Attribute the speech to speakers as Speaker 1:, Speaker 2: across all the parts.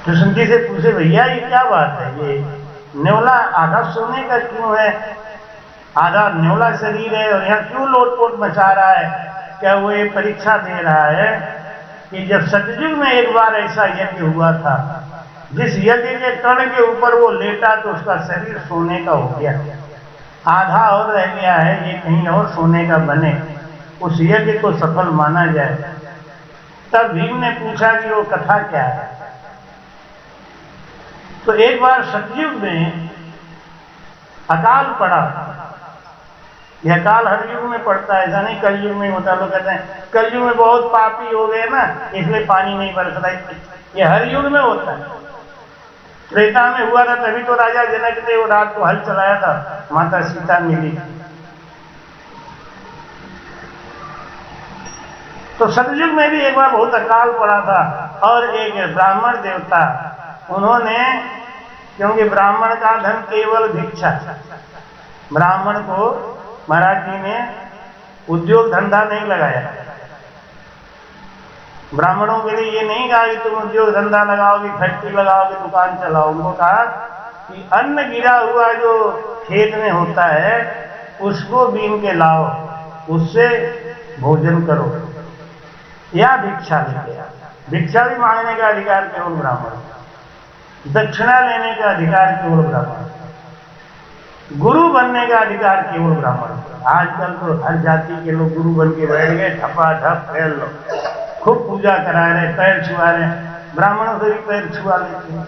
Speaker 1: कृष्ण जी से पूछे, भैया ये क्या बात है, ये न्योला आधा सोने का क्यों है, आधा न्योला शरीर है और यहाँ क्यों लोटपोट मचा रहा है? क्या वो ये परीक्षा दे रहा है कि जब सतयुग में एक बार ऐसा यज्ञ हुआ था, जिस यज्ञ के कण के ऊपर वो लेटा तो उसका शरीर सोने का हो गया, आधा और रह गया है, ये कहीं और सोने का बने, उस यज्ञ को सफल माना जाए। तब भीम ने पूछा कि वो कथा क्या है? तो एक बार सतयुग में अकाल पड़ा। यह अकाल हर युग में पड़ता है, ऐसा नहीं कलयुग में होता। लोग कहते हैं कलयुग में बहुत पापी हो गए ना, इसलिए पानी नहीं बरस रहा है। यह हर युग में होता है। त्रेता में हुआ था, तभी तो राजा जनक ने वो रात को हल चलाया था, माता सीता मिली। तो सतयुग में भी एक बार बहुत अकाल पड़ा था और एक ब्राह्मण देवता, उन्होंने, क्योंकि ब्राह्मण का धन केवल भिक्षा, ब्राह्मण को महाराज जी ने उद्योग धंधा नहीं लगाया। ब्राह्मणों के लिए ये नहीं कहा कि तुम उद्योग धंधा लगाओगे, फैक्ट्री लगाओगे, दुकान चलाओ। उनको कहा कि अन्न गिरा हुआ जो खेत में होता है उसको बीन के लाओ, उससे भोजन करो, या भिक्षा लेके आओ। भिक्षा भी मांगने का अधिकार केवल ब्राह्मण, दक्षिणा लेने का अधिकार केवल ब्राह्मण, गुरु बनने का अधिकार केवल ब्राह्मण। आजकल तो हर जाति के लोग गुरु बन के बैठ गए, ठपा ठप फैल लो, खूब पूजा करा रहे, पैर छुआ रहे। ब्राह्मणों से भी पैर छुआ लेते हैं,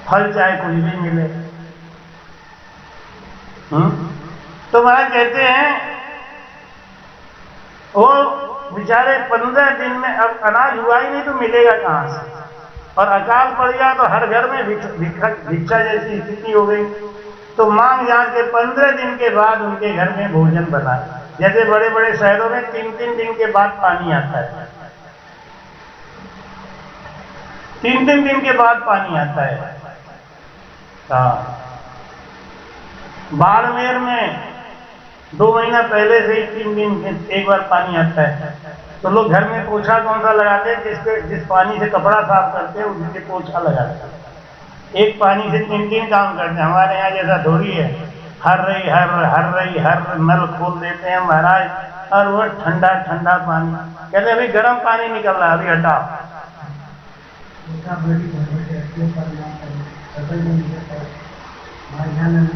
Speaker 1: फल चाहे कुछ भी मिले। तो महाराज कहते हैं वो बेचारे 15 दिन में, अब अनाज हुआ ही नहीं तो मिलेगा कहां से, और अकाल पड़ गया तो हर घर में भिक्षा जैसी स्थिति हो गई। तो मांग जांच के 15 दिन के बाद उनके घर में भोजन बना। जैसे बड़े बड़े शहरों में 3-3 दिन के बाद पानी आता है, 3-3 दिन के बाद पानी आता है। बाड़मेर में 2 महीना पहले से ही 3 दिन एक बार पानी आता है। तो लोग घर में पोछा कौन सा लगाते हैं? जिस पानी से कपड़ा साफ करते हैं उसी से पोछा लगाते हैं। एक पानी से 3 काम करते हैं। हमारे यहाँ जैसा थोड़ी है, हर नल खोल देते हैं महाराज, और वो ठंडा ठंडा पानी, कहते अभी गर्म पानी निकल रहा है, अभी हटाओ।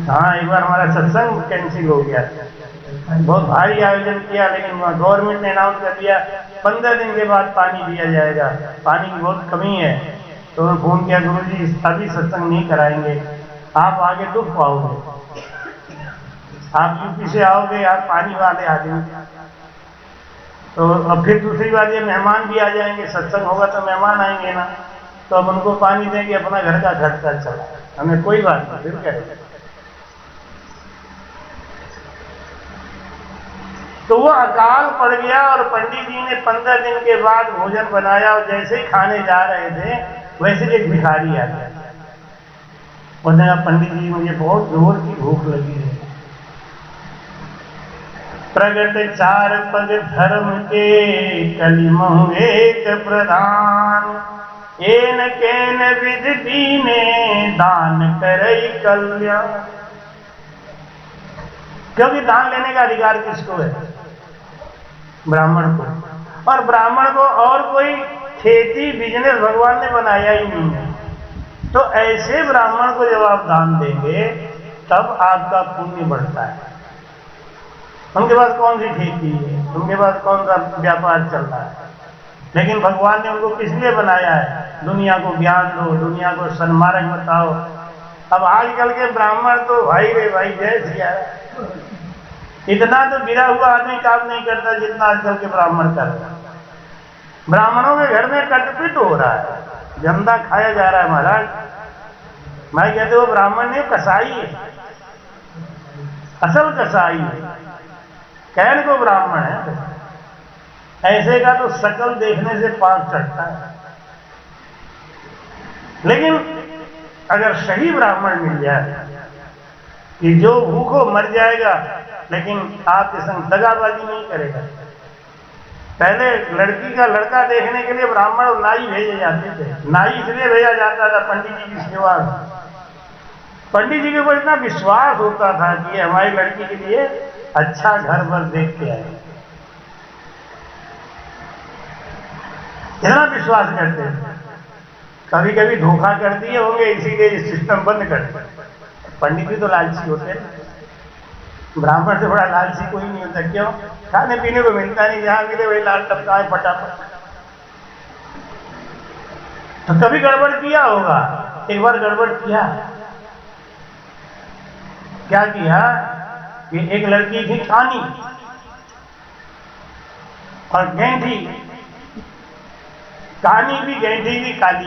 Speaker 1: हाँ, एक बार हमारा सत्संग कैंसिल हो गया, बहुत भारी आयोजन किया, लेकिन गवर्नमेंट ने अनाउंस कर दिया 15 दिन के बाद पानी दिया जाएगा, पानी की बहुत कमी है। तो फोन किया, गुरुजी अभी सत्संग नहीं कराएंगे, आप आगे दुख पाओगे, आप यूपी से आओगे, आप पानी वाले आदमी। तो अब फिर दूसरी बात, ये मेहमान भी आ जाएंगे, सत्संग होगा तो मेहमान आएंगे ना, तो अब उनको पानी देंगे, अपना घर का खर्चा चला, हमें कोई बात नहीं, फिर करेंगे। तो वो अकाल पड़ गया और पंडित जी ने 15 दिन के बाद भोजन बनाया, और जैसे ही खाने जा रहे थे वैसे एक भिखारी आ गया। उसने कहा, पंडित जी मुझे बहुत जोर की भूख लगी है। प्रगट 4 पग धर्म के, कलिमहु एक प्रधान, एन केन विधि दीने, दान करई कल्याण। क्योंकि दान लेने का अधिकार किसको है? ब्राह्मण को। और ब्राह्मण को और कोई खेती बिजनेस भगवान ने बनाया ही नहीं है। तो ऐसे ब्राह्मण को जब आप दान देंगे तब आपका पुण्य बढ़ता है। उनके पास कौन सी खेती है, उनके पास कौन सा व्यापार चल रहा है, लेकिन भगवान ने उनको किस लिए बनाया है? दुनिया को ज्ञान दो, दुनिया को सन्मार्ग बताओ। अब आजकल के ब्राह्मण तो भाई रे भाई, जय सिया, इतना तो गिरा हुआ आदमी काम नहीं करता जितना आजकल के ब्राह्मण कर रहे हैं। ब्राह्मणों के घर में कटपिट हो रहा है, जमदा खाया जा रहा है महाराज। मैं कहते वो ब्राह्मण नहीं, कसाई है, असल कसाई है, कहने को ब्राह्मण है। ऐसे का तो शकल देखने से पांव चढ़ता है। लेकिन अगर सही ब्राह्मण मिल जाए कि जो भूखो मर जाएगा लेकिन आपके संग दगाबाजी नहीं करेगा, पहले लड़की का लड़का देखने के लिए ब्राह्मण और नाई भेजे जाते थे। नाई इसलिए भेजा जाता था पंडित जी की सेवा में। पंडित जी के ऊपर इतना विश्वास होता था कि ये हमारी लड़की के लिए अच्छा घर वर देख के आए, इतना विश्वास करते थे। कभी कभी धोखा कर दिए होंगे, इसीलिए सिस्टम बंद कर दिया। पंडित भी तो लालची होते हैं, ब्राह्मण से बड़ा लालची कोई नहीं होता। क्यों? खाने पीने को मिलता नहीं, जहां मिले वही लाल टपकाए फटाफट। तो कभी गड़बड़ किया होगा। एक बार गड़बड़ किया, क्या किया कि एक लड़की थी कानी और गैंठी, कानी भी गैंठी भी काली।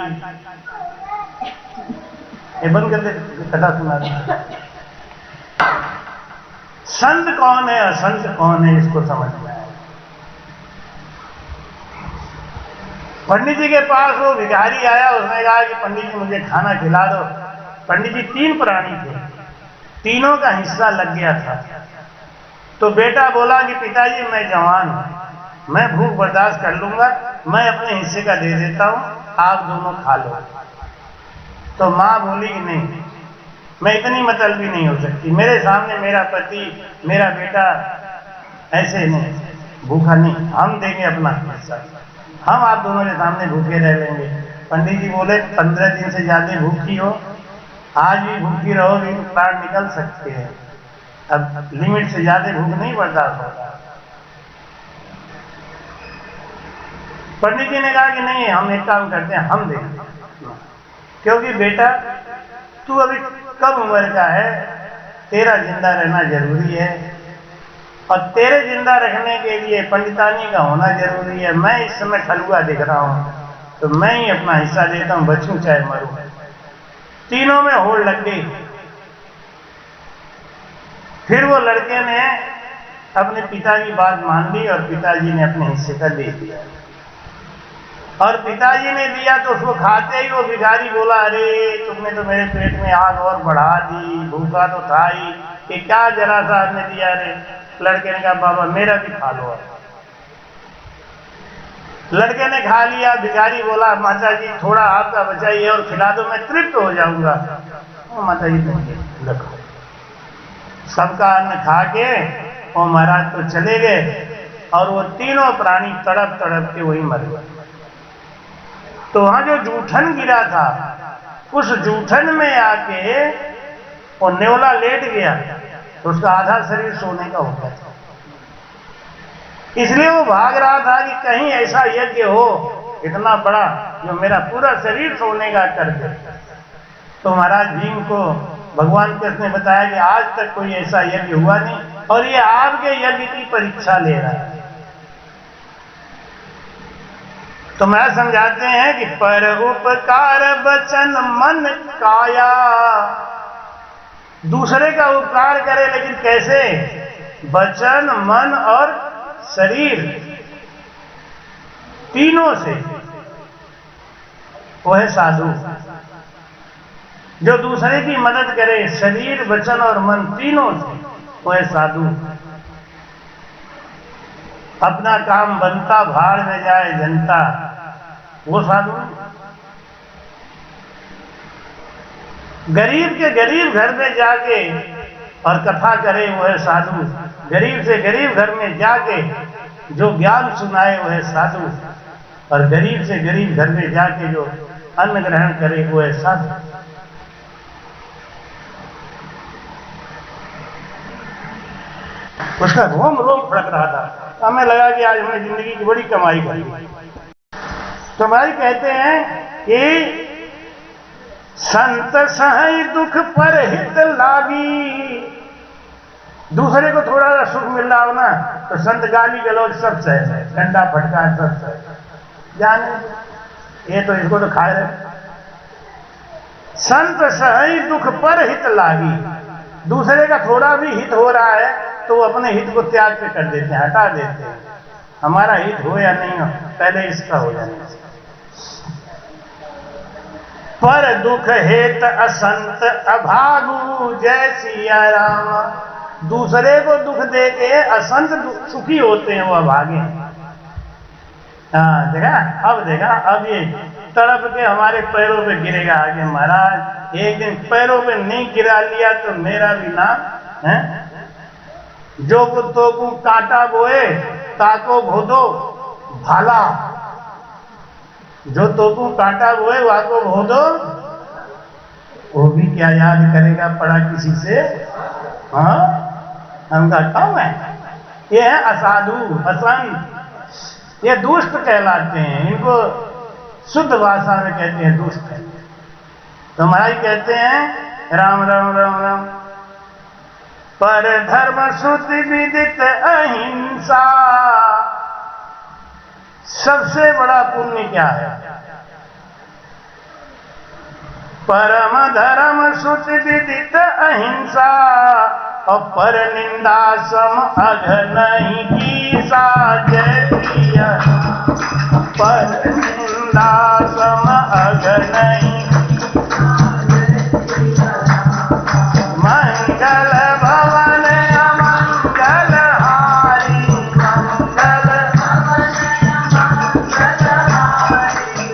Speaker 1: ये बंद कर दे, कथा सुना था। संत कौन है असंत कौन है इसको समझना है। पंडित जी के पास वो भिखारी आया, उसने कहा कि पंडित जी मुझे खाना खिला दो। पंडित जी 3 प्राणी थे, तीनों का हिस्सा लग गया था। तो बेटा बोला कि पिताजी मैं जवान हूं, मैं भूख बर्दाश्त कर लूंगा, मैं अपने हिस्से का दे देता हूं, आप दोनों खा लो। तो मां बोली कि नहीं, मैं इतनी मतलबी नहीं हो सकती, मेरे सामने मेरा पति मेरा बेटा ऐसे नहीं, भूखा नहीं, हम देंगे अपना हिस्सा, हम आप दोनों के सामने भूखे रह लेंगे। पंडित जी बोले 15 दिन से ज्यादा भूखी हो, आज भी भूखी रहोगी तो प्राण निकल सकते हैं, अब लिमिट से ज्यादा भूख नहीं बर्दाश्त होगा। पंडित जी ने कहा कि नहीं, हम एक काम करते हैं, हम देंगे, क्योंकि बेटा तू अभी कम उम्र का है, तेरा जिंदा रहना जरूरी है और तेरे जिंदा रखने के लिए पंडितानी का होना जरूरी है। मैं इस समय ठलुआ दिख रहा हूं, तो मैं ही अपना हिस्सा देता हूं, बचूं चाहे मरूं। तीनों में होड़ लग गई। फिर वो लड़के ने अपने पिता की बात मान ली और पिताजी ने अपने हिस्से का दे दिया। और पिताजी ने दिया तो उसको खाते ही वो भिखारी बोला, अरे तुमने तो मेरे पेट में आग और बढ़ा दी, भूखा तो था ही, कि क्या जरा सा आपने दिया रे। लड़के ने कहा बाबा मेरा भी खा लो। लड़के ने खा लिया। भिखारी बोला माता जी थोड़ा आपका बचाइए और खिला दो, मैं तृप्त हो जाऊंगा। माता जी रखो। सबका अन्न खा के वो महाराज तो चले गए और वो तीनों प्राणी तड़प तड़प के वही मर गए। तो वहां जो जूठन गिरा था, उस जूठन में आके वो नेवला लेट गया, तो उसका आधा शरीर सोने का हो गया था। इसलिए वो भाग रहा था कि कहीं ऐसा यज्ञ हो इतना बड़ा जो मेरा पूरा शरीर सोने का कर दे। तो महाराज भीम को भगवान कृष्ण ने बताया कि आज तक कोई ऐसा यज्ञ हुआ नहीं और ये आपके यज्ञ की परीक्षा ले रहा है। तो मैं समझाते हैं कि पर उपकार वचन मन काया, दूसरे का उपकार करे लेकिन कैसे? वचन मन और शरीर तीनों से। वो है साधु जो दूसरे की मदद करे, शरीर वचन और मन तीनों से, वो है साधु। अपना काम बनता भाड़ में जाए जनता, वो साधु। गरीब के गरीब घर में जाके और कथा करे वो है साधु। गरीब से गरीब घर में जाके जो ज्ञान सुनाए वो है साधु। और गरीब से गरीब घर में जाके जो अन्न ग्रहण करे वो है साधु। उसका रोम रोम फड़क रहा था। हमें लगा कि आज हमने जिंदगी की बड़ी कमाई करी। तो भाई कहते हैं कि संत सहई दुख पर हित लागी। दूसरे को थोड़ा सा सुख मिल रहा हो ना तो संत गाली गलौज सब सहे, डंडा फटका सब सहे, जाने ये तो इसको तो खाए रहे। संत सहई दुख पर हित लागी। दूसरे का थोड़ा भी हित हो रहा है तो वो अपने हित को त्याग पे कर देते हैं, हटा देते हैं। हमारा हित हो या नहीं हो, पहले इसका हो जाना। पर दुख हेत असंत अभागु जय सिया राम। दूसरे को दुख दे के असंत सुखी होते हैं, वो अभागे। हाँ देखा, अब ये तड़प के हमारे पैरों पे गिरेगा आगे। महाराज एक दिन पैरों पे नहीं गिरा लिया तो मेरा भी नाम है। जो कुत्तों को कांटा बोए ताको भोदो भाला, जो तो को कांटा बोए वाको भोदो, वो भी क्या याद करेगा पड़ा किसी से। हाँ हमका कम है। ये है असाधु असंत, ये दुष्ट कहलाते हैं। इनको शुद्ध भाषा में कहते हैं दुष्ट। तो महाराज कहते हैं राम राम राम राम। पर धर्म श्रुति विदित अहिंसा, सबसे बड़ा पुण्य क्या है? परम धर्म श्रुति विदित अहिंसा, और पर निंदा सम अघ नहीं कीसा। जय प्रिय पर निंदा सम अघ नहीं, मंगल भवन अमंगल हारी, मंगल भवन अमंगल हारी।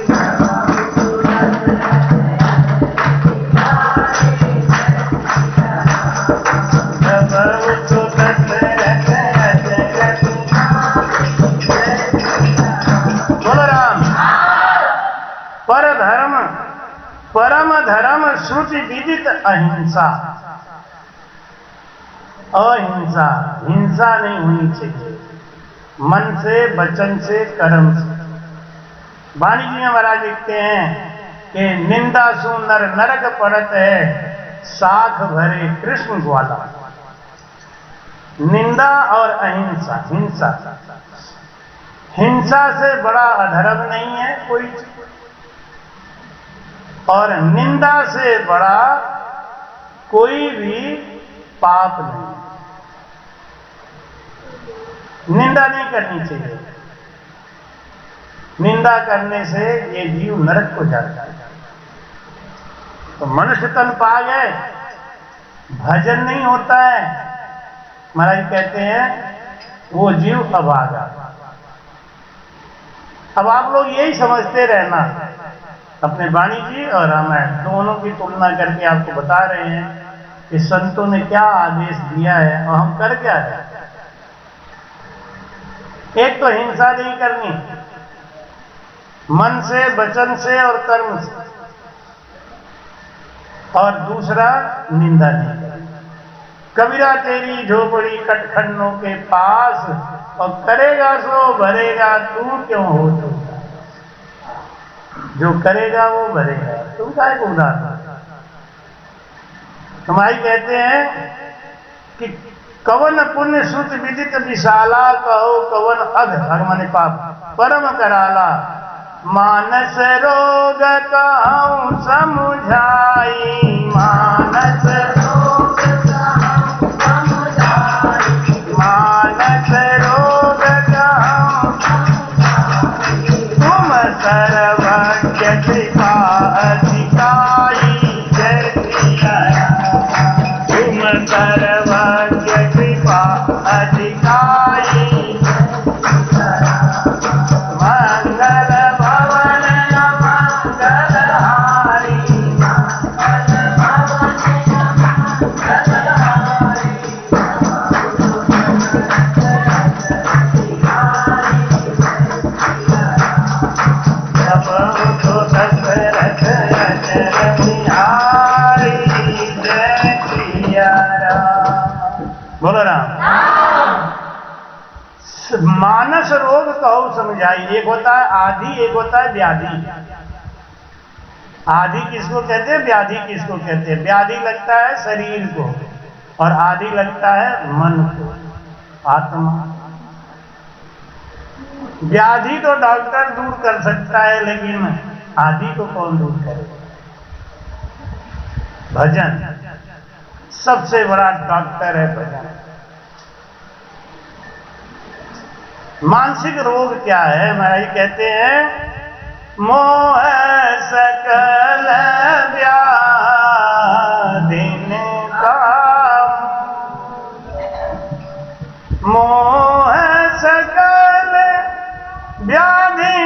Speaker 1: बोलो राम। परम धर्म श्रुति विदित अहिंसा। अहिंसा, हिंसा नहीं होनी चाहिए, मन से, वचन से, कर्म से। वाणी जी में महाराज लिखते हैं कि निंदा सु नर नरक पड़त है, साख भरे कृष्ण ग्वाला। निंदा और अहिंसा, हिंसा, हिंसा से बड़ा अधर्म नहीं है कोई, और निंदा से बड़ा कोई भी पाप नहीं। निंदा नहीं करनी चाहिए। निंदा करने से ये जीव नरक को जाता है। तो मनुष्य तन पा गए, भजन नहीं होता है, महाराज कहते हैं वो जीव अभागा। अब आप लोग यही समझते रहना, अपने वाणी जी और रामायण दोनों की तुलना करके आपको बता रहे हैं कि संतों ने क्या आदेश दिया है और हम कर क्या रहे हैं। एक तो हिंसा नहीं करनी, मन से, वचन से और कर्म से, और दूसरा निंदा नहीं करनी। कबीरा तेरी झोपड़ी कटखंडों के पास, और करेगा सो भरेगा तू क्यों हो तू। जो करेगा वो भरेगा, तुम काहे को उदार। हमारी कहते हैं कि कवन पुण्य श्रुति विदित विशाला, कहो कवन अघ, अघ माने पाप, परम कराला। मानस रोग कहूं समुझाई, मानस रोग कहूं समुझाई, मानस रोग कहूं समुझाई। तुम सर्वज्ञ कृपा अधिकारी, जय सिया राम। तुम सर्वज्ञ कृपा अधिकारी, मंगल भवन अमंगल हारी, मंगल भवन अमंगल हारी। जब तो दशरथ अचर बिहारी, जय सिया राम। बोलो राम। मानस रोग कहो समझाई। एक होता है आदि, एक होता है व्याधि। आदि किसको कहते हैं, व्याधि किसको कहते हैं? व्याधि लगता है शरीर को, और आदि लगता है मन को, आत्मा। व्याधि तो डॉक्टर दूर कर सकता है, लेकिन आदि को कौन दूर करेगा? भजन सबसे बड़ा डॉक्टर है, भजन। मानसिक रोग क्या है? महाराज कहते हैं मोह सकल व्याधिन का, मोह सकल व्याधि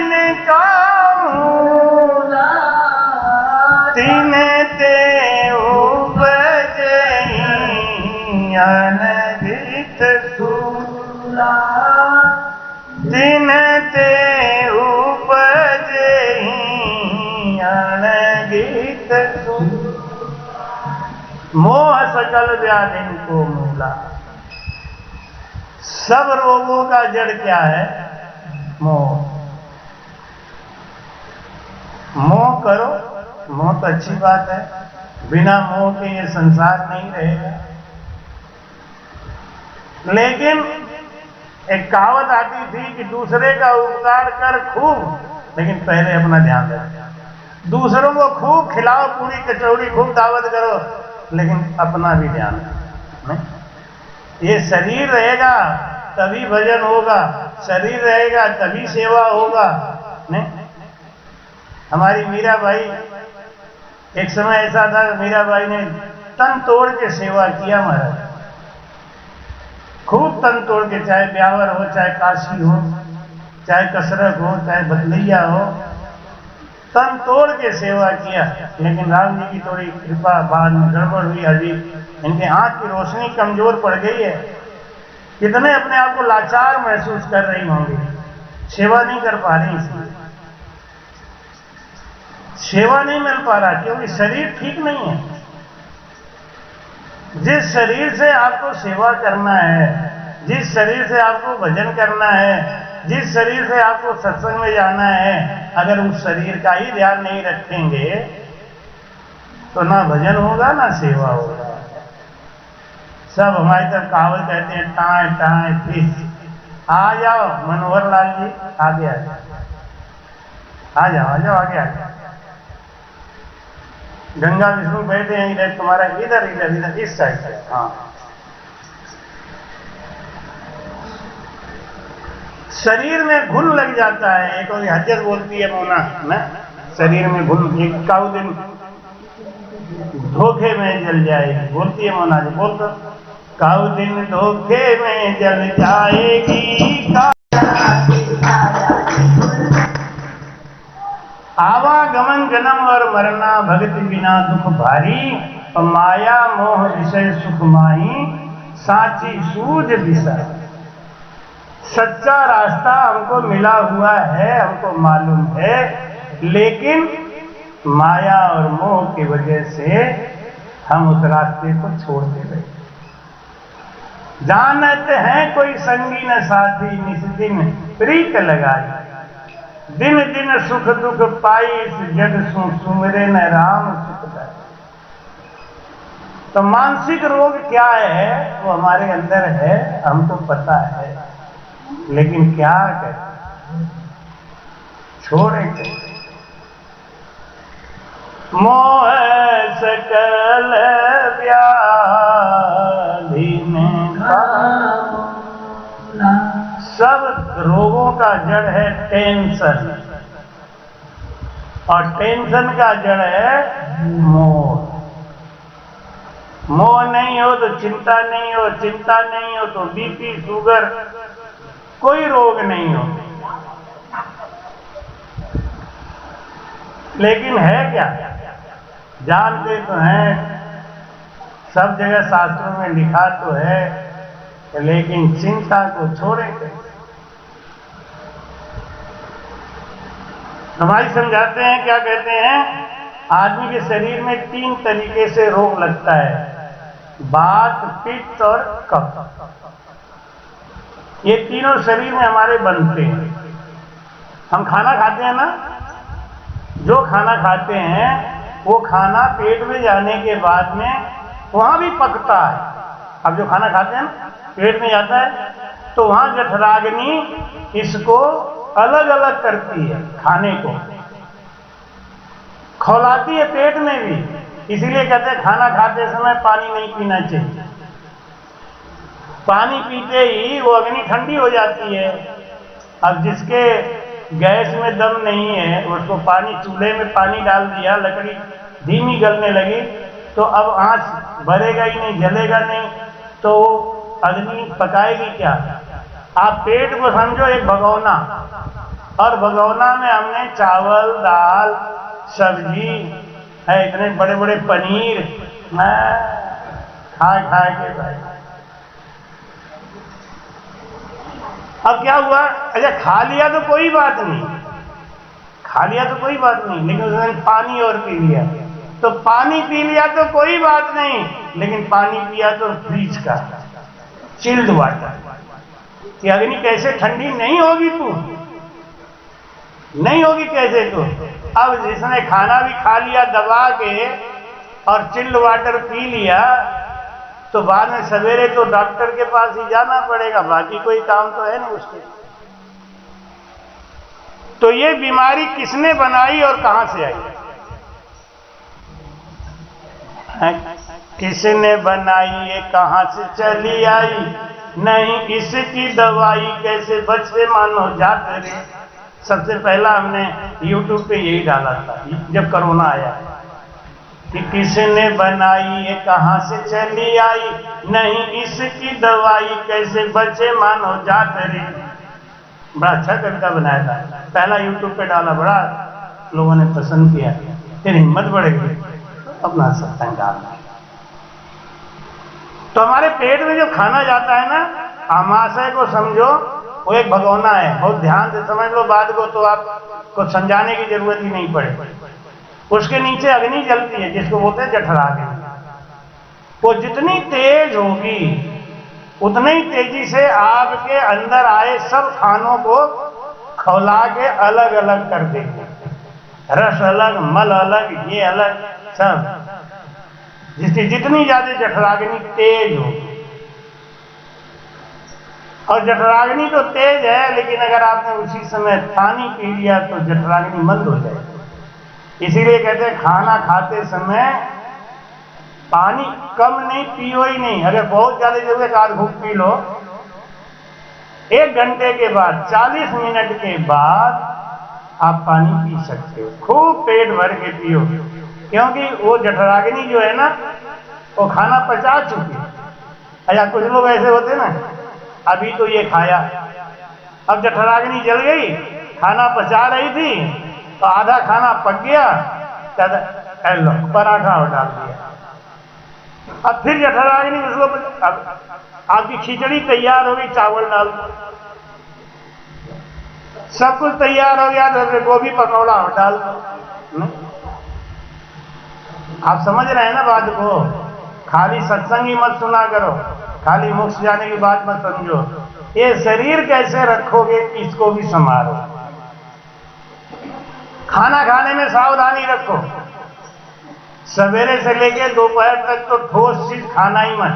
Speaker 1: सुनियण गीत सुन, मोह सकल व्याधिन को मूला। सब रोगों का जड़ क्या है? मोह। मोह करो, मोह तो अच्छी बात है, बिना मोह के ये संसार नहीं रहेगा। लेकिन एक कहावत आती थी कि दूसरे का उपकार कर खूब, लेकिन पहले अपना ध्यान रख। दूसरों को खूब खिलाओ, पूरी कचौड़ी खूब दावत करो, लेकिन अपना भी ध्यान रख। ये शरीर रहेगा तभी भजन होगा, शरीर रहेगा तभी सेवा होगा। नहीं, हमारी मीराबाई, एक समय ऐसा था मीराबाई ने तन तोड़ के सेवा किया महाराज, खूब तन तोड़ के, चाहे ब्यावर हो, चाहे काशी हो, चाहे कसरत हो, चाहे बदलैया हो, तन तोड़ के सेवा किया। लेकिन राम जी की थोड़ी कृपा, बाद में गड़बड़ हुई, अभी इनके आंख की रोशनी कमजोर पड़ गई है। कितने अपने आप को लाचार महसूस कर रही होंगी, सेवा नहीं कर पा रही, इसलिए सेवा नहीं मिल पा रहा, क्योंकि शरीर ठीक नहीं है। जिस शरीर से आपको सेवा करना है, जिस शरीर से आपको भजन करना है, जिस शरीर से आपको सत्संग में जाना है, अगर उस शरीर का ही ध्यान नहीं रखेंगे तो ना भजन होगा ना सेवा होगा। सब हमारी तरफ कहावत कहते हैं, टाए टाए फिस। आ जाओ मनोहर लाल जी, आगे आ जाओ, आ जाओ, आ जाओ, आगे आ जाओ। गंगा विष्णु बैठे हैं इधर, तुम्हारा इधर इधर इधर इस साइड से। हाँ, शरीर में घुन लग जाता है। एक और हजरत बोलती है मोना ना, शरीर में घुन, एक काऊ दिन धोखे में जल जाएगी, बोलती है मोना जी, बोल तो, काऊ दिन धोखे में जल जाएगी, आवागमन जन्म और मरना, भगति बिना दुख भारी, माया मोह विषय सुख माही, साची सूझ बिसर। सच्चा रास्ता हमको मिला हुआ है, हमको मालूम है, लेकिन माया और मोह की वजह से हम उस रास्ते को छोड़ते रहे। जानते हैं कोई संगी न साथी, निस दिन प्रीत लगाई, दिन दिन सुख दुख पाई, इस जग सुमिरे न राम सुखदाई। तो मानसिक रोग क्या है वो हमारे अंदर है, हमको पता है, लेकिन क्या करें, छोड़े कैसे? मोह सकल व्याधि सब रोगों का जड़ है टेंशन, और टेंशन का जड़ है मोह। मोह नहीं हो तो चिंता नहीं हो, चिंता नहीं हो तो बीपी शुगर कोई रोग नहीं हो। लेकिन है क्या, जानते तो हैं, सब जगह शास्त्रों में लिखा तो है, लेकिन चिंता को छोड़े कैसे? हमारी समझाते हैं, क्या कहते हैं, आदमी के शरीर में 3 तरीके से रोग लगता है, वात, पित्त और कफ। ये तीनों शरीर में हमारे बनते हैं। हम खाना खाते हैं ना, जो खाना खाते हैं वो खाना पेट में जाने के बाद में वहां भी पकता है। अब जो खाना खाते हैं ना, पेट में जाता है तो वहां जठराग्नि इसको अलग अलग करती है, खाने को खौलाती है पेट में भी। इसीलिए कहते हैं खाना खाते समय पानी नहीं पीना चाहिए। पानी पीते ही वो अग्नि ठंडी हो जाती है। अब जिसके गैस में दम नहीं है, उसको पानी, चूल्हे में पानी डाल दिया, लकड़ी धीमी गलने लगी, तो अब आंच भरेगा ही नहीं, जलेगा नहीं, तो अग्नि पकाएगी क्या? आप पेट को समझो एक भगोना, और भगोना में हमने चावल, दाल, सब्जी है, इतने बड़े बड़े पनीर खा के भाई। अब क्या हुआ, अच्छा खा लिया तो कोई बात नहीं, खा लिया तो कोई बात नहीं, लेकिन उसने पानी और पी लिया, तो पानी पी लिया तो कोई बात नहीं, लेकिन पानी पिया तो फ्रिज का चिल्ड वाटर, कि अग्नि कैसे ठंडी नहीं होगी तू, नहीं होगी कैसे तू। अब जिसने खाना भी खा लिया दबा के और चिल्ड वाटर पी लिया, तो बाद में सवेरे तो डॉक्टर के पास ही जाना पड़ेगा, बाकी कोई काम तो है नहीं उसके। तो ये बीमारी किसने बनाई और कहां से आई? किसने बनाई, ये कहां से चली आई, नहीं इसकी दवाई, कैसे बचे मानो जात रे। सबसे पहला हमने YouTube पे यही डाला था जब कोरोना आया, कि किसने बनाई, ये कहां से चली आई, नहीं इसकी दवाई, कैसे बचे मानो जात रे। बड़ा अच्छा कविता बनाया था, पहला YouTube पे डाला, बड़ा लोगों ने पसंद किया, फिर हिम्मत बढ़ गई अपना सत्संग डालना। तो हमारे पेट में जो खाना जाता है ना, आमाशय को समझो वो एक भगोना है, बहुत ध्यान से समझ लो बात को, तो आपको समझाने की जरूरत ही नहीं पड़े। उसके नीचे अग्नि जलती है जिसको बोलते हैं जठराग्नि। वो जितनी तेज होगी उतनी ही तेजी से आपके अंदर आए सब खानों को खौला के अलग अलग कर देंगे, रस अलग, मल अलग, ये अलग सब, जिसकी जितनी ज्यादा जठराग्नि तेज होगी। और जठराग्नि तो तेज है, लेकिन अगर आपने उसी समय पानी पी लिया तो जठराग्नि मंद हो जाएगी। इसीलिए कहते हैं खाना खाते समय पानी कम नहीं, पियो ही नहीं। अगर बहुत ज्यादा जरूरत आध घूंट पी लो, 1 घंटे के बाद, 40 मिनट के बाद आप पानी पी सकते हो, खूब पेट भर के पियो, क्योंकि वो जठराग्नि जो है ना, वो खाना पचा चुकी है। अच्छा, कुछ लोग ऐसे होते ना, अभी तो ये खाया, अब जठराग्नि जल गई, खाना पचा रही थी तो आधा खाना पक गया, लो पराठा और डाल दिया, अब फिर जठराग्नि उसको, अब आपकी खिचड़ी तैयार हो गई, चावल डाल दो, सब कुछ तैयार हो गया, तो गोभी पकौड़ा और डाल दो। आप समझ रहे हैं ना बात को? खाली सत्संग ही मत सुना करो, खाली मोक्ष जाने की बात मत समझो। ये शरीर कैसे रखोगे इसको भी संभालो। खाना खाने में सावधानी रखो, सवेरे से लेके दोपहर तक तो ठोस चीज खाना ही मत।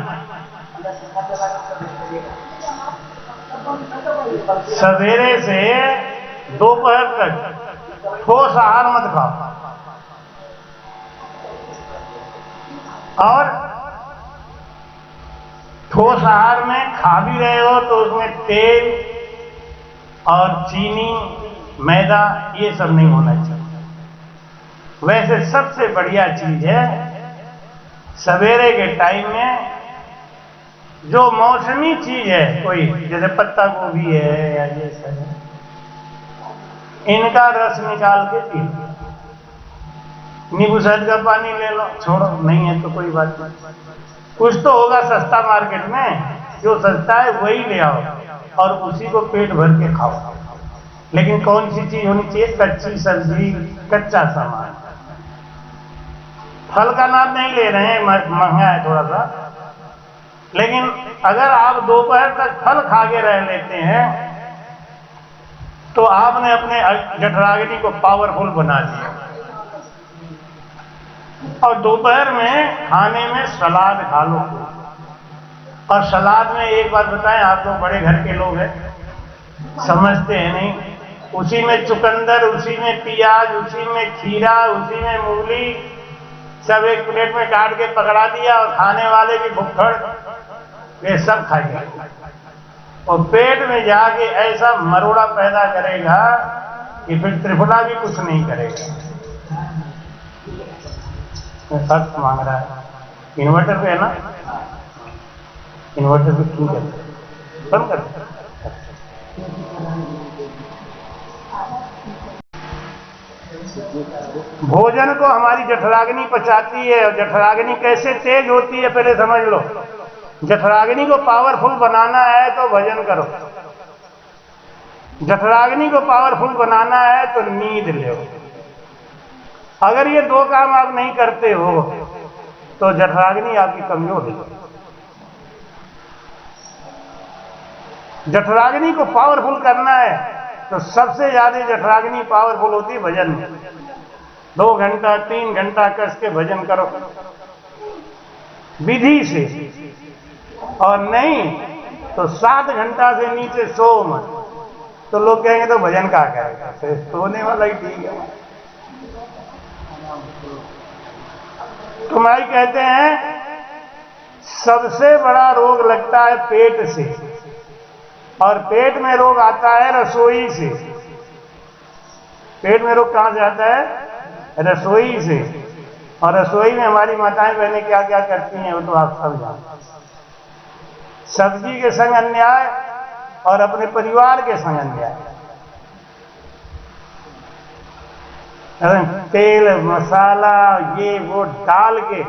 Speaker 1: सवेरे से दोपहर तक ठोस आहार मत खाओ। और ठोस आहार में खा भी रहे हो तो उसमें तेल और चीनी, मैदा, ये सब नहीं होना चाहिए। वैसे सबसे बढ़िया चीज है सवेरे के टाइम में जो मौसमी चीज है, कोई जैसे पत्ता गोभी है या ये सब है, इनका रस निकाल के पी लो। नींबू शहद का पानी ले लो, छोड़ो, नहीं है तो कोई बात नहीं। कुछ तो होगा सस्ता मार्केट में, जो सस्ता है वही ले आओ और उसी को पेट भर के खाओ। लेकिन कौन सी चीज होनी चाहिए? कच्ची सब्जी, कच्चा सामान। फल का नाम नहीं ले रहे हैं, महंगा है थोड़ा सा, लेकिन अगर आप दोपहर तक फल खा के रह लेते हैं तो आपने अपने जठराग्नि को पावरफुल बना दिया। और दोपहर में खाने में सलाद खा लो। और सलाद में एक बात बताएं, आप लोग बड़े घर के लोग हैं, समझते हैं नहीं, उसी में चुकंदर, उसी में प्याज, उसी में खीरा, उसी में मूली, सब एक प्लेट में काट के पकड़ा दिया और खाने वाले की भुक्खड़ वे सब खाएंगे और पेट में जाके ऐसा मरोड़ा पैदा करेगा कि फिर त्रिफला भी कुछ नहीं करेगा। फर्क मांग रहा है, इन्वर्टर पे है ना, इन्वर्टर पे क्यों करते बंद करते। भोजन को हमारी जठराग्नि पचाती है। और जठराग्नि कैसे तेज होती है पहले समझ लो। जठराग्नि को पावरफुल बनाना है तो भजन करो। जठराग्नि को पावरफुल बनाना है तो नींद लो। अगर ये दो काम आप नहीं करते हो तो जठराग्नि आपकी कमजोर हो जाएगी। जठराग्नि को पावरफुल करना है तो सबसे ज्यादा जठराग्नि पावरफुल होती है भजन में। 2 घंटा 3 घंटा कस के भजन करो विधि से, और नहीं तो 7 घंटा से नीचे सो मत। तो लोग कहेंगे तो भजन क्या करेगा, सोने वाला ही ठीक है। तो भाई कहते हैं सबसे बड़ा रोग लगता है पेट से, और पेट में रोग आता है रसोई से। पेट में रोग कहां से आता है? रसोई से। और रसोई में हमारी माताएं बहनें क्या क्या करती हैं वो तो आप सब जानते हैं। सब्जी के संग अन्याय और अपने परिवार के संग अन्याय। तेल मसाला ये वो डाल के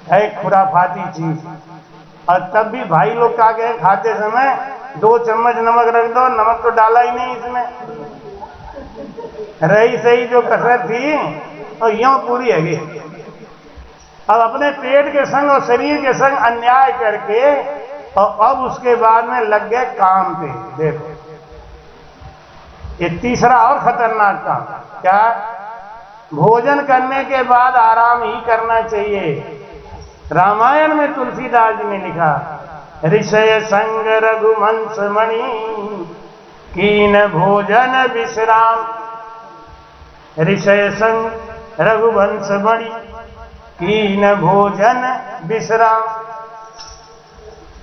Speaker 1: है खुराफाती चीज, और तब भी भाई लोग क्या कहे खाते समय 2 चम्मच नमक रख दो, नमक तो डाला ही नहीं इसमें। रही सही जो कसरत थी और यूं पूरी है। अब अपने पेट के संग और शरीर के संग अन्याय करके और अब उसके बाद में लग गए काम पे। देखो ये तीसरा और खतरनाक काम क्या? भोजन करने के बाद आराम ही करना चाहिए। रामायण में तुलसीदास जी ने लिखा, ऋषय संग रघुवंश मणि कीन भोजन विश्राम। ऋषय संग रघुवंश मणि कीन भोजन विश्राम।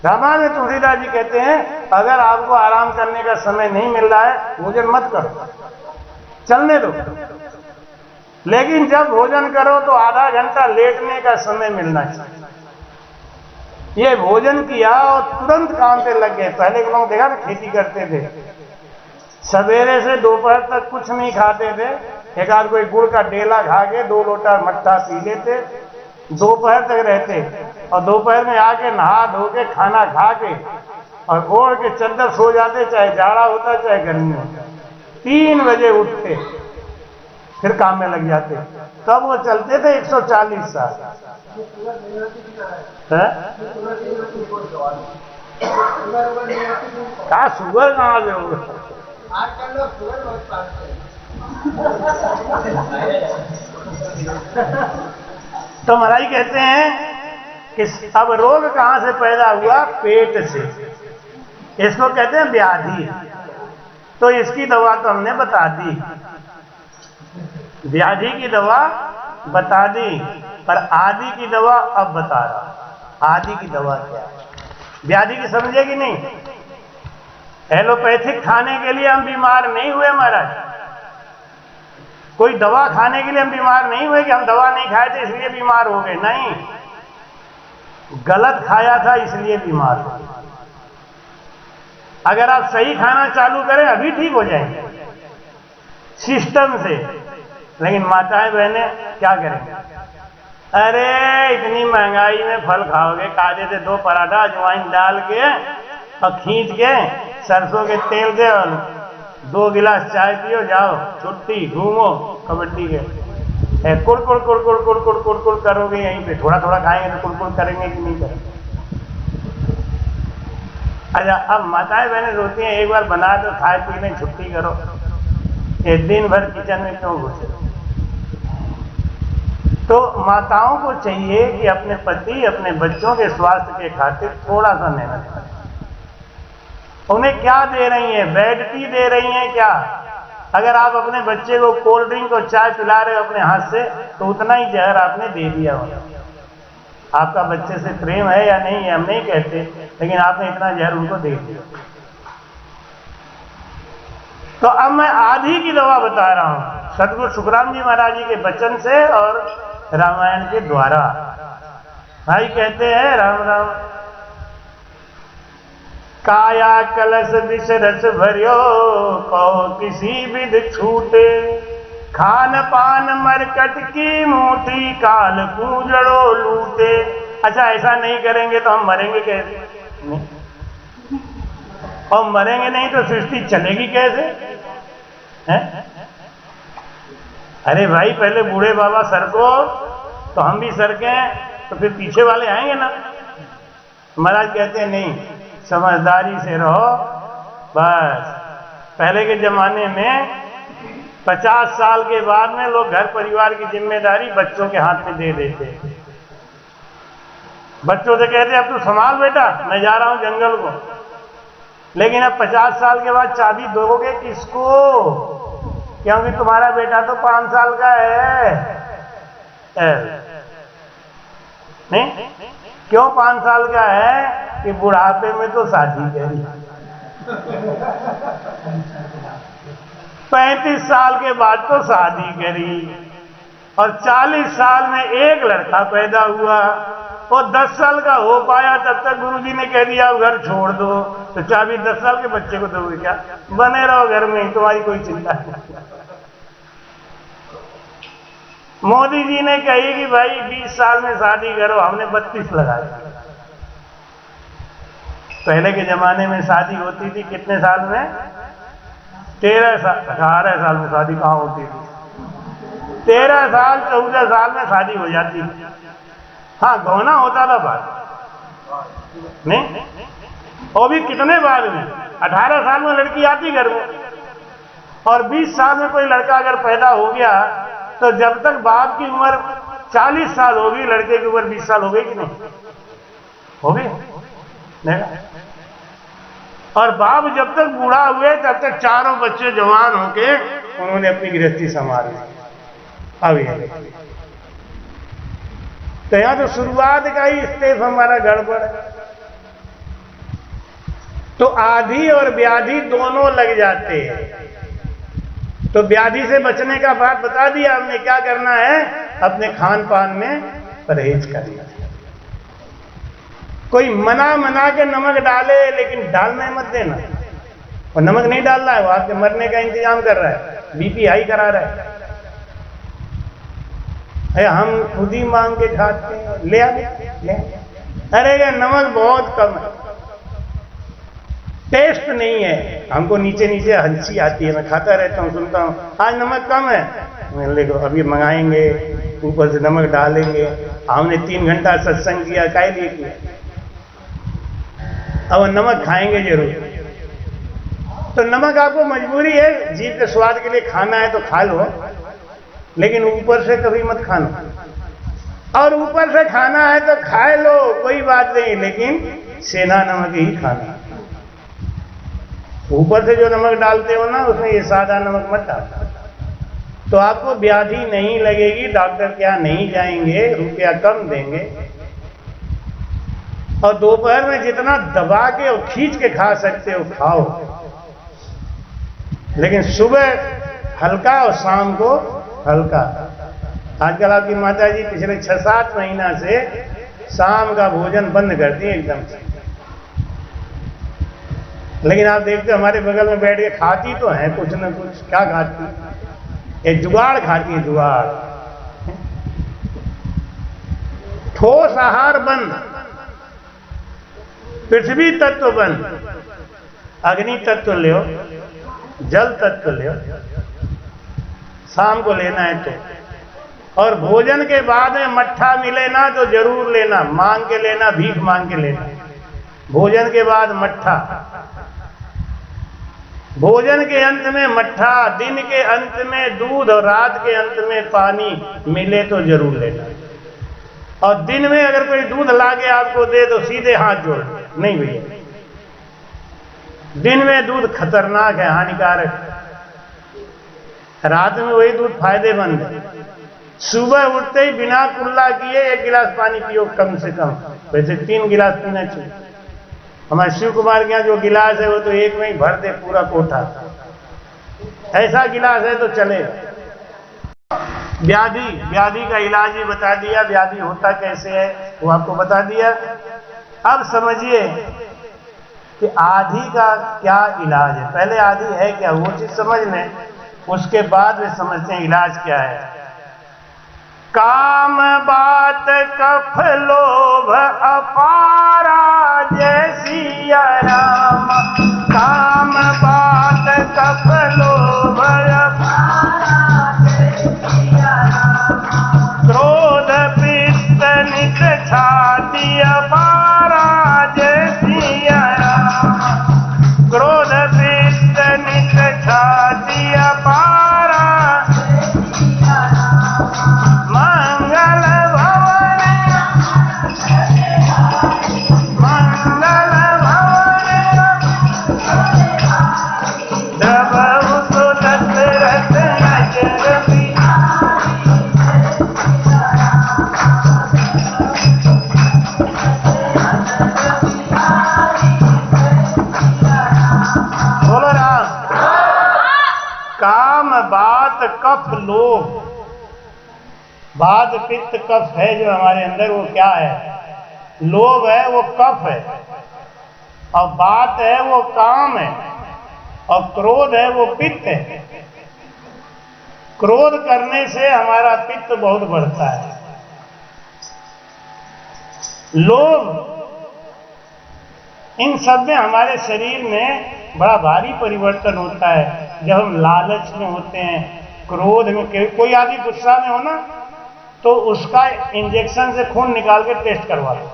Speaker 1: रामायण में तुलसीदास जी कहते हैं अगर आपको आराम करने का समय नहीं मिल रहा है भोजन मत करो, चलने दो। लेकिन जब भोजन करो तो आधा घंटा लेटने का समय मिलना चाहिए। ये भोजन किया और तुरंत काम पे लग गए। पहले के लोग देखा ना खेती करते थे, सवेरे से दोपहर तक कुछ नहीं खाते थे, एक आध कोई गुड़ का डेला खा के 2 लोटा मट्ठा पी लेते, दोपहर तक रहते, और दोपहर में आके नहा धो के खाना खा के और ओढ़ के चद्दर सो जाते, चाहे जाड़ा होता चाहे गर्मी होता। 3 बजे उठते फिर काम में लग जाते। तब वो चलते थे 140 साल। कहा शुगर कहाँ से होगा? तो महाराज कहते हैं कि अब रोग कहां से पैदा हुआ? पेट से। इसको कहते हैं व्याधि। तो इसकी दवा तो हमने बता दी, व्याधि की दवा बता दी, पर आदि की दवा अब बता रहा। आदि की दवा क्या है? व्याधि की समझेगी नहीं। एलोपैथिक खाने के लिए हम बीमार नहीं हुए महाराज। कोई दवा खाने के लिए हम बीमार नहीं हुए कि हम दवा नहीं खाए थे इसलिए बीमार हो गए। नहीं, गलत खाया था इसलिए बीमार हो गए। अगर आप सही खाना चालू करें अभी ठीक हो जाएंगे सिस्टम से। लेकिन माताएं बहनें क्या करेंगे? अरे इतनी महंगाई में फल खाओगे, कायदे से 2 पराठा अजवाइन डाल के और खींच के सरसों के तेल से और 2 गिलास चाय पियो, जाओ छुट्टी, घूमो, कबड्डी के कुड़कुड़ कुड़कुड़ कुड़कुड़ कुड़कुड़ करोगे यहीं पे। थोड़ा थोड़ा खाएंगे तो कुड़कुड़ करेंगे कि नहीं करेंगे? अच्छा, अब माताएं बहनें रोती हैं एक बार बना दो, खाए पी लें, छुट्टी करो। एक दिन भर किचन में क्यों घुसे? तो माताओं को चाहिए कि अपने पति अपने बच्चों के स्वास्थ्य के खातिर थोड़ा सा मेहनत करें। उन्हें क्या दे रही हैं? बेड टी दे रही हैं क्या? अगर आप अपने बच्चे को कोल्ड ड्रिंक और चाय पिला रहे हो अपने हाथ से तो उतना ही जहर आपने दे दिया होगा। आपका बच्चे से प्रेम है या नहीं हम नहीं कहते, लेकिन आपने इतना जहर उनको दे दिया। तो अब मैं आदि की दवा बता रहा हूं सतगुरु सुखराम जी महाराज जी के वचन से और रामायण के द्वारा। भाई कहते हैं राम राम, काया कलश विष रस भरियो कहो किसी विध छूटे, खान पान मरकट की मूठी काल पूजड़ो लूटे। अच्छा, ऐसा नहीं करेंगे तो हम मरेंगे कैसे? नहीं। और मरेंगे नहीं तो सृष्टि चलेगी कैसे? हैं? अरे भाई, पहले बूढ़े बाबा सरको तो हम भी सरकें, तो फिर पीछे वाले आएंगे ना। महाराज कहते हैं नहीं, समझदारी से रहो बस। पहले के जमाने में 50 साल के बाद में लोग घर परिवार की जिम्मेदारी बच्चों के हाथ में दे देते। बच्चों से कहते अब तू संभाल बेटा, मैं जा रहा हूं जंगल को। लेकिन अब 50 साल के बाद चाबी दोगे किसको? क्योंकि तुम्हारा बेटा तो 5 साल का है। नहीं, क्यों 5 साल का है? कि बुढ़ापे में तो शादी करी, 35 साल के बाद तो शादी करी, और 40 साल में एक लड़का पैदा हुआ, और 10 साल का हो पाया तब तक गुरुजी ने कह दिया घर छोड़ दो। तो चाबी 10 साल के बच्चे को दोगे क्या? बने रहो घर में, तुम्हारी कोई चिंता नहीं। मोदी जी ने कही कि भाई 20 साल में शादी करो, हमने 32 लगाया। पहले के जमाने में शादी होती थी कितने साल में? 13 साल, 18 साल में शादी कहाँ होती थी? 13 साल 14 साल में शादी हो जाती थी। हाँ, गौना होता था बात नहीं, और भी कितने बाद में 18 साल में लड़की आती घर में, और 20 साल में कोई लड़का अगर पैदा हो गया तो जब तक बाप की उम्र 40 साल होगी, लड़के की उम्र 20 साल हो गई कि नहीं? होगी नहीं? और बाप जब तक बूढ़ा हुए तब तक चारों बच्चे जवान होके उन्होंने अपनी गृहस्थी संभाल ली। अब ये तो यहां तो शुरुआत का ही स्टेप हमारा गड़बड़ है। तो आधी और व्याधि दोनों लग जाते हैं। तो व्याधि से बचने का बात बता दिया हमने, क्या करना है? अपने खान पान में परहेज करना है। कोई मना के नमक डाले, लेकिन डालने मत देना। और नमक नहीं डालना है, वो आपके मरने का इंतजाम कर रहा है, बीपी हाई करा रहा है। हम खुद ही मांग के खाते हैं, ले अरे ये नमक बहुत कम है, टेस्ट नहीं है। हमको नीचे नीचे हंसी आती है, मैं खाता रहता हूँ, सुनता हूँ आज नमक कम है, मैं देखो अभी मंगाएंगे, ऊपर से नमक डालेंगे। हमने 3 घंटा सत्संग किया, काय लिए किया? अब नमक खाएंगे जरूर। तो नमक आपको मजबूरी है, जीभ के स्वाद के लिए खाना है तो खा लो, लेकिन ऊपर से कभी मत खाना। और ऊपर से खाना है तो खा लो, कोई बात नहीं, लेकिन सेंधा नमक ही खाना। ऊपर से जो नमक डालते हो ना, उसमें ये सादा नमक मत डालना। तो आपको व्याधि नहीं लगेगी, डॉक्टर के यहाँ नहीं जाएंगे, रुपया कम देंगे। और दोपहर में जितना दबा के और खींच के खा सकते हो खाओ, लेकिन सुबह हल्का और शाम को हल्का। आजकल आपकी माता जी पिछले 6-7 महीना से शाम का भोजन बंद कर दिए एकदम से। लेकिन आप देखते हमारे बगल में बैठ के खाती तो है कुछ न कुछ। क्या खाती? ये जुगाड़ खाती है, जुगाड़। ठोस आहार बंद, पृथ्वी तत्व बंद, अग्नि तत्व ले, जल तत्व ले, शाम को लेना है तो। और भोजन के बाद में मट्ठा मिले ना तो जरूर लेना, मांग के लेना, भीख मांग के लेना। भोजन के बाद मट्ठा, भोजन के अंत में मट्ठा, दिन के अंत में दूध और रात के अंत में पानी मिले तो जरूर लेना। और दिन में अगर कोई दूध लाके आपको दे तो सीधे हाथ जोड़, नहीं भैया, दिन में दूध खतरनाक है, हानिकारक है। रात में वही दूध फायदेमंद है। सुबह उठते ही बिना कुल्ला किए 1 गिलास पानी पियो कम से कम, वैसे 3 गिलास पीना चाहिए। हमारे शिव कुमार के यहाँ जो गिलास है वो तो एक में ही भर दे पूरा कोठा, ऐसा गिलास है तो चलेगा। व्याधि का इलाज भी बता दिया, व्याधि होता कैसे है वो आपको बता दिया। अब समझिए कि आदि का क्या इलाज है। पहले आदि है क्या वो चीज समझ लें, उसके बाद वे समझते हैं इलाज क्या है। काम बात कफ लोभ अपारा जय सिया राम। कफ लोभ, वात पित्त कफ है जो हमारे अंदर, वो क्या है? लोभ है, वो कफ है, और बात है वो काम है, और क्रोध है वो पित्त है। क्रोध करने से हमारा पित्त बहुत बढ़ता है। लोभ, इन सब में हमारे शरीर में बड़ा भारी परिवर्तन होता है। जब हम लालच में होते हैं, क्रोध में, कोई आदमी गुस्सा में हो ना, तो उसका इंजेक्शन से खून निकाल के टेस्ट करवा दो,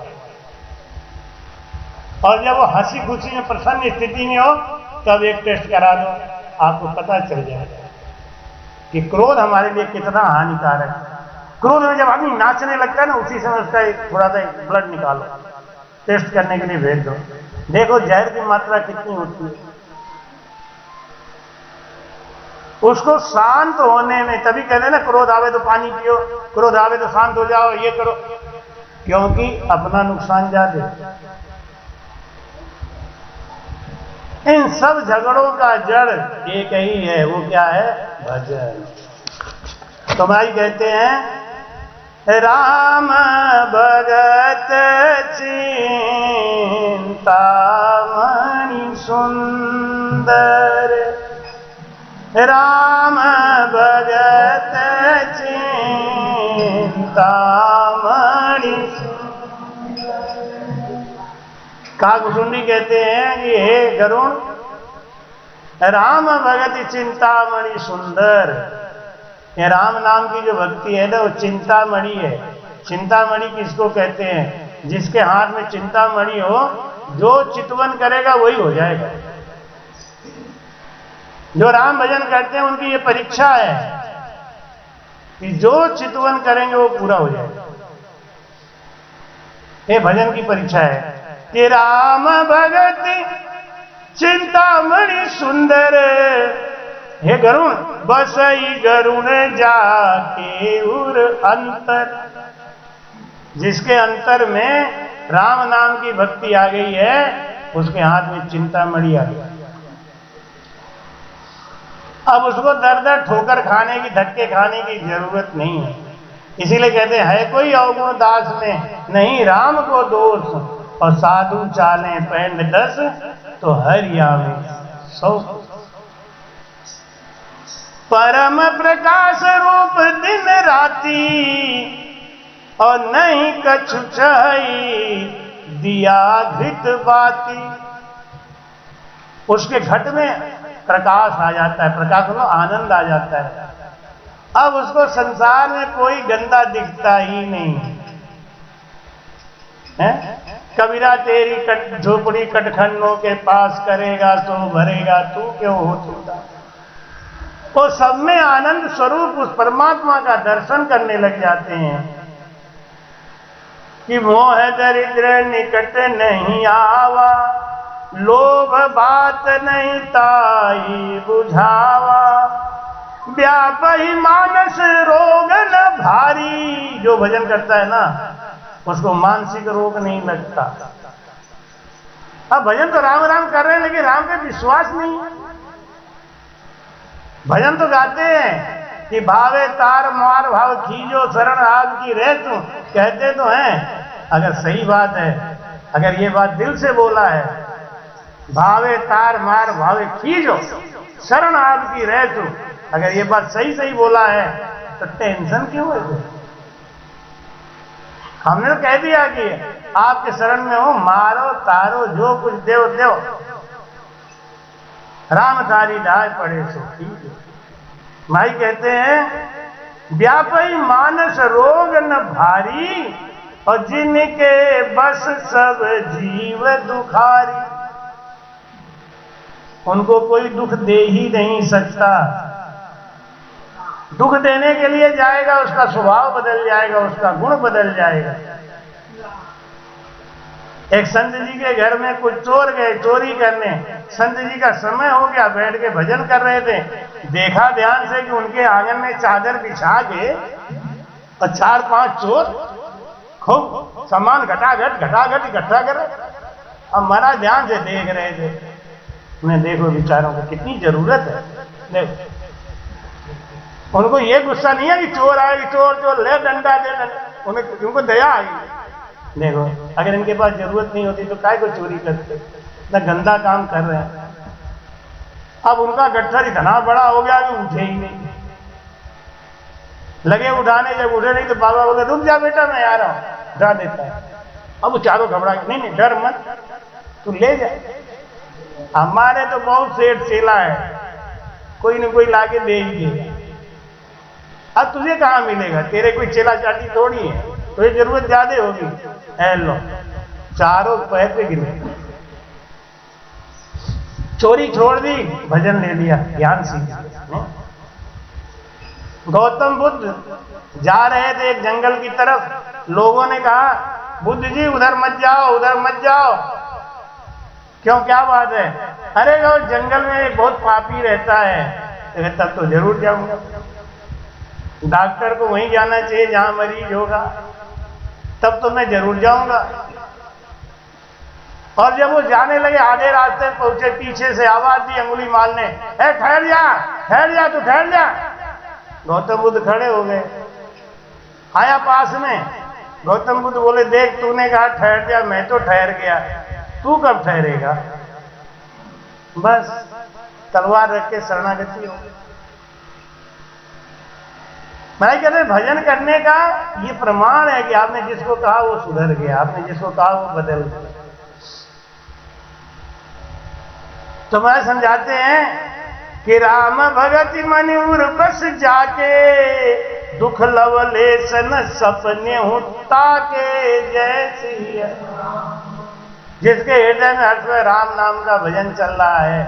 Speaker 1: और जब वो हंसी खुशी में प्रसन्न स्थिति में हो तब एक टेस्ट करा दो, आपको पता चल जाएगा कि क्रोध हमारे लिए कितना हानिकारक है। क्रोध में जब आदमी नाचने लगता है ना, उसी समय उसका एक थोड़ा सा ब्लड निकालो, टेस्ट करने के लिए भेज दो, देखो जहर की मात्रा कितनी होती है। उसको शांत होने में, तभी कहते हैं ना, क्रोध आवे तो पानी पियो, क्रोध आवे तो शांत हो जाओ, ये करो, क्योंकि अपना नुकसान ज्यादा। इन सब झगड़ों का जड़ एक ही है, वो क्या है? भजन। तो भाई कहते हैं, राम भगत चिंतामणि सुंदर, राम भगत चिंतामणि। काकभुसुंडी कहते हैं कि हे गरुण, राम भगत चिंतामणि सुंदर। ये राम नाम की जो भक्ति है ना, वो चिंतामणि है। चिंतामणि किसको कहते हैं? जिसके हाथ में चिंतामणि हो, जो चितवन करेगा वही हो जाएगा। जो राम भजन करते हैं उनकी ये परीक्षा है कि जो चितवन करेंगे वो पूरा हो जाएगा। ये भजन की परीक्षा है कि राम भगत चिंतामणि सुंदर, हे गरुण बसई गरुण जाके उर अंतर। जिसके अंतर में राम नाम की भक्ति आ गई है, उसके हाथ में चिंतामणि आ गई। अब उसको दर दर ठोकर खाने की, धक्के खाने की जरूरत नहीं है। इसीलिए कहते हैं कोई अवगुण दास में नहीं राम को दोष, और साधु चाले पैंड 10 तो हरि आवे 100। परम प्रकाश रूप दिन राती, और नहीं कछु छई दिया घृत बाती। उसके घट में प्रकाश आ जाता है, प्रकाश मतलब आनंद आ जाता है। अब उसको संसार में कोई गंदा दिखता ही नहीं है। कबीरा तेरी झोपड़ी कटखंडों के पास करेगा तो भरेगा, तू क्यों हो छूटा। वो सब में आनंद स्वरूप उस परमात्मा का दर्शन करने लग जाते हैं कि मोह दरिद्र निकट नहीं आवा, लोभ बात नहीं ताई बुझावा, व्यापी मानस रोग न भारी। जो भजन करता है ना, उसको मानसिक रोग नहीं लगता। अब भजन तो राम राम कर रहे हैं, लेकिन राम पे विश्वास नहीं है। भजन तो गाते हैं कि भावे तार मार भाव खींचो शरण आपकी रह तू, कहते तो हैं। अगर सही बात है, अगर ये बात दिल से बोला है, भावे तार मार भावे खींचो शरण आपकी रह तू, अगर ये बात सही सही बोला है तो टेंशन क्यों है? हमने तो कह दिया कि आपके शरण में हो, मारो तारो जो कुछ देव देव, राम तारी डाय पड़े सो ठीक। भाई कहते हैं व्यापी मानस रोग न भारी, और जिनके बस सब जीव दुखारी। उनको कोई दुख दे ही नहीं सकता। दुख देने के लिए जाएगा, उसका स्वभाव बदल जाएगा, उसका गुण बदल जाएगा। एक संत जी के घर में कुछ चोर गए चोरी करने। संत जी का समय हो गया, बैठ के भजन कर रहे थे। देखा ध्यान से कि उनके आंगन में चादर बिछा के और 4-5 चोर खूब सामान घटाघट इकट्ठा कर। अब महाराज ध्यान से देख रहे थे। उन्हें देखो बेचारों को कितनी जरूरत है। देखो उनको ये गुस्सा नहीं है कि चोर आए, कि चोर चोर ले डंडा दे डंडा, उनको दया आई। देखो अगर इनके पास जरूरत नहीं होती तो काय को चोरी करते, ना गंदा काम कर रहे हैं। अब उनका गट्ठर इतना बड़ा हो गया कि उठे ही नहीं, लगे उठाने, जब उठे नहीं तो बाबा बोले रुक जा बेटा मैं आ रहा हूं, उठा देता है। अब वो चारों घबरा के, नहीं डर मत, तू ले जा। हमारे तो बहुत सेठ चेला है, कोई न कोई लाके दे ही देगा। अब तुझे कहां मिलेगा, तेरे कोई चेला चाटी थोड़ी है, तुझे जरूरत ज्यादा होगी। ऐ लो, चारों पैर पे गिरे, चोरी छोड़ दी, भजन ले लिया, ज्ञान सीख। गौतम बुद्ध जा रहे थे एक जंगल की तरफ, लोगों ने कहा बुद्ध जी उधर मत जाओ, उधर मत जाओ। क्यों, क्या बात है? अरे वो जंगल में बहुत पापी रहता है। तब तो जरूर जाऊंगा, डॉक्टर को वहीं जाना चाहिए जहां मरीज होगा, तब तो मैं जरूर जाऊंगा। और जब वो जाने लगे, आधे रास्ते पहुंचे, पीछे से आवाज दी अंगुली मारने, ए ठहर जा, ठहर जा, तू ठहर जा। गौतम बुद्ध खड़े हो गए, आया पास में। गौतम बुद्ध बोले देख, तूने कहा ठहर जा, मैं तो ठहर गया, तू कब ठहरेगा? बस तलवार रख के शरणागति हो। मैं कहते हैं भजन करने का ये प्रमाण है कि आपने जिसको कहा वो सुधर गया, आपने जिसको कहा वो बदल गया। तो मैं समझाते हैं कि राम भगत मन उर बस जाके, दुख लवलेशन सपने होता के जैसी है। जिसके हृदय में हर्ष में राम नाम का भजन चल रहा है,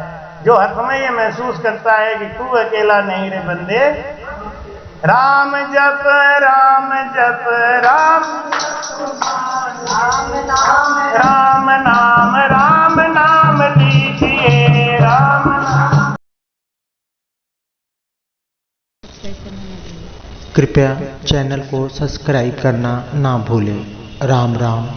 Speaker 1: जो हर्ष में ये महसूस करता है कि तू अकेला नहीं रे बंदे, राम जप राम जप राम राम नाम राम नाम लीजिए, राम नाम।
Speaker 2: कृपया चैनल को सब्सक्राइब करना ना भूलें। राम राम।